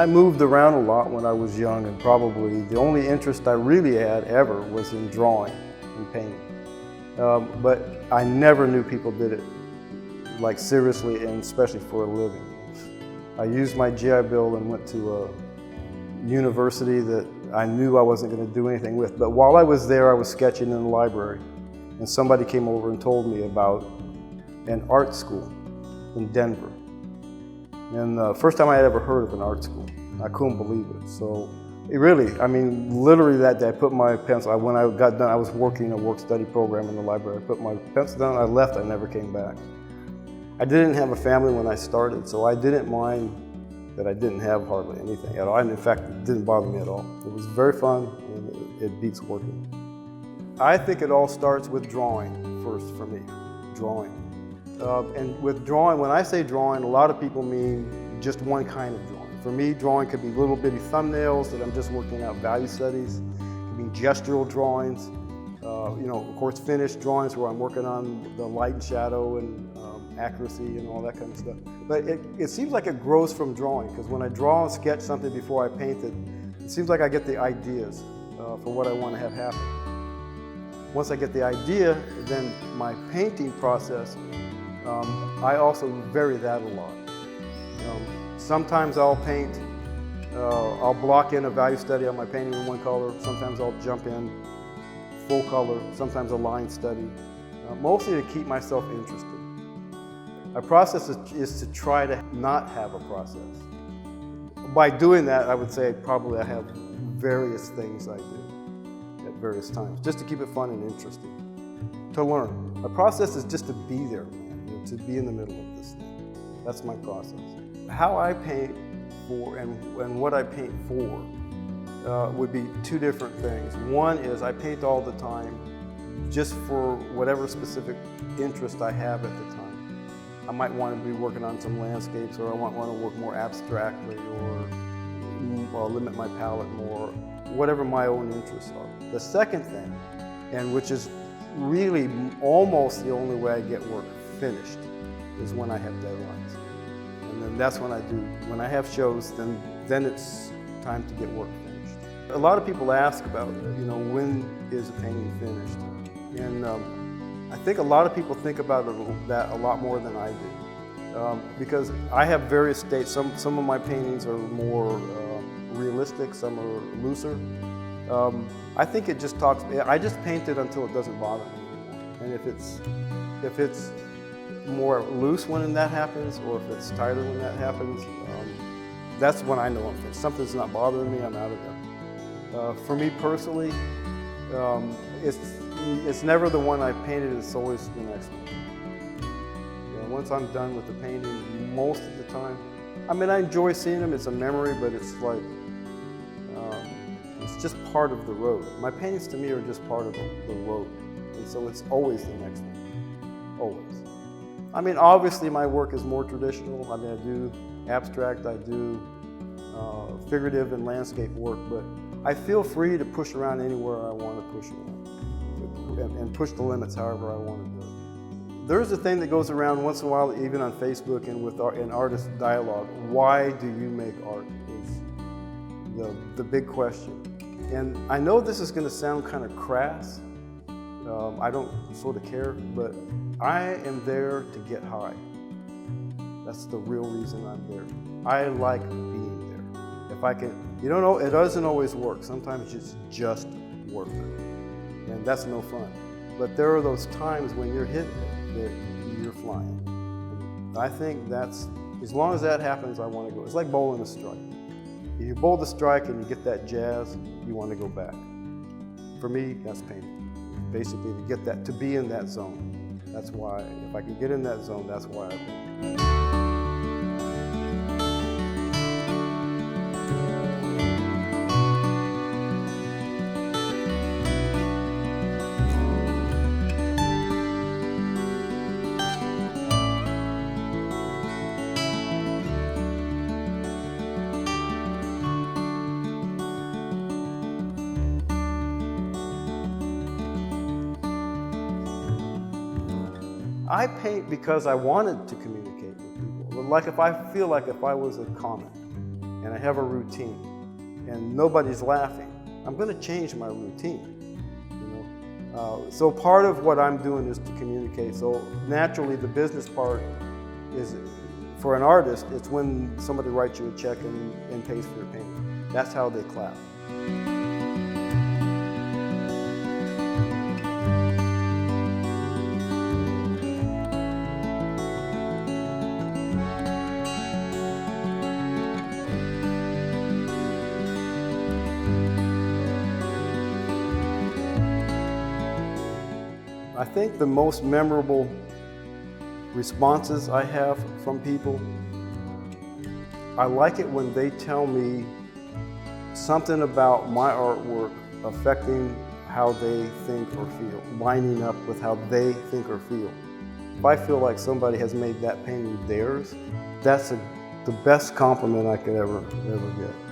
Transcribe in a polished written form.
I moved around a lot when I was young, and probably the only interest I really had ever was in drawing and painting. But I never knew people did it like seriously, and especially for a living. I used my GI Bill and went to a university that I knew I wasn't going to do anything with. But while I was there, I was sketching in the library, and somebody came over and told me about an art school in Denver. And the first time I had ever heard of an art school, I couldn't believe it. So it really, I mean, literally that day I put my pencil, when I got done, I was working a work-study program in the library. I put my pencil down, I left, I never came back. I didn't have a family when I started, so I didn't mind that I didn't have hardly anything at all. And in fact, it didn't bother me at all. It was very fun, and it beats working. I think it all starts with drawing first for me, drawing. And with drawing, when I say drawing, a lot of people mean just one kind of drawing. For me, drawing could be little bitty thumbnails that I'm just working out value studies. It could be gestural drawings. Of course, finished drawings where I'm working on the light and shadow and accuracy and all that kind of stuff. But it seems like it grows from drawing, because when I draw and sketch something before I paint it, it seems like I get the ideas for what I want to have happen. Once I get the idea, then my painting process, I also vary that a lot. Sometimes I'll paint, I'll block in a value study on my painting in one color. Sometimes I'll jump in full color, sometimes a line study, mostly to keep myself interested. My process is to try to not have a process. By doing that, I would say probably I have various things I do at various times, just to keep it fun and interesting, to learn. My process is just to be there, to be in the middle of this thing. That's my process. How I paint for and what I paint for would be two different things. One is I paint all the time just for whatever specific interest I have at the time. I might want to be working on some landscapes, or I might want to work more abstractly, or limit my palette more, whatever my own interests are. The second thing, and which is really almost the only way I get work finished, is when I have deadlines. And then that's when I do. When I have shows, then it's time to get work finished. A lot of people ask about, when is a painting finished? And I think a lot of people think about that a lot more than I do. Because I have various states. Some of my paintings are more realistic, some are looser. I think it just talks, I just paint it until it doesn't bother me anymore. And if it's more loose when that happens, or if it's tighter when that happens, that's when I know I'm finished. Something's not bothering me, I'm out of there. For me personally, it's never the one I painted, it's always the next one. Once I'm done with the painting, most of the time, I mean, I enjoy seeing them, it's a memory, but it's like, it's just part of the road. My paintings to me are just part of the road, and so it's always the next one, always. I mean, obviously my work is more traditional. I mean, I do abstract, I do figurative and landscape work, but I feel free to push around anywhere I want to push around, and push the limits however I want to do it. There's a thing that goes around once in a while, even on Facebook and in artist dialogue. Why do you make art is the big question. And I know this is going to sound kind of crass. I don't sort of care, but I am there to get high. That's the real reason I'm there. I like being there. If I can, it doesn't always work. Sometimes it's just work, and that's no fun. But there are those times when you're hitting it, that you're flying. And I think that's, as long as that happens, I want to go. It's like bowling a strike. If you bowl the strike and you get that jazz, you want to go back. For me, that's painting. Basically, to get that, to be in that zone. That's why, if I can get in that zone, that's why I paint. I paint because I wanted to communicate with people. Like if I feel like if I was a comic, and I have a routine and nobody's laughing, I'm going to change my routine. So part of what I'm doing is to communicate. So naturally the business part is, for an artist, it's when somebody writes you a check and pays for your painting. That's how they clap. I think the most memorable responses I have from people, I like it when they tell me something about my artwork affecting how they think or feel, lining up with how they think or feel. If I feel like somebody has made that painting theirs, that's the best compliment I could ever get.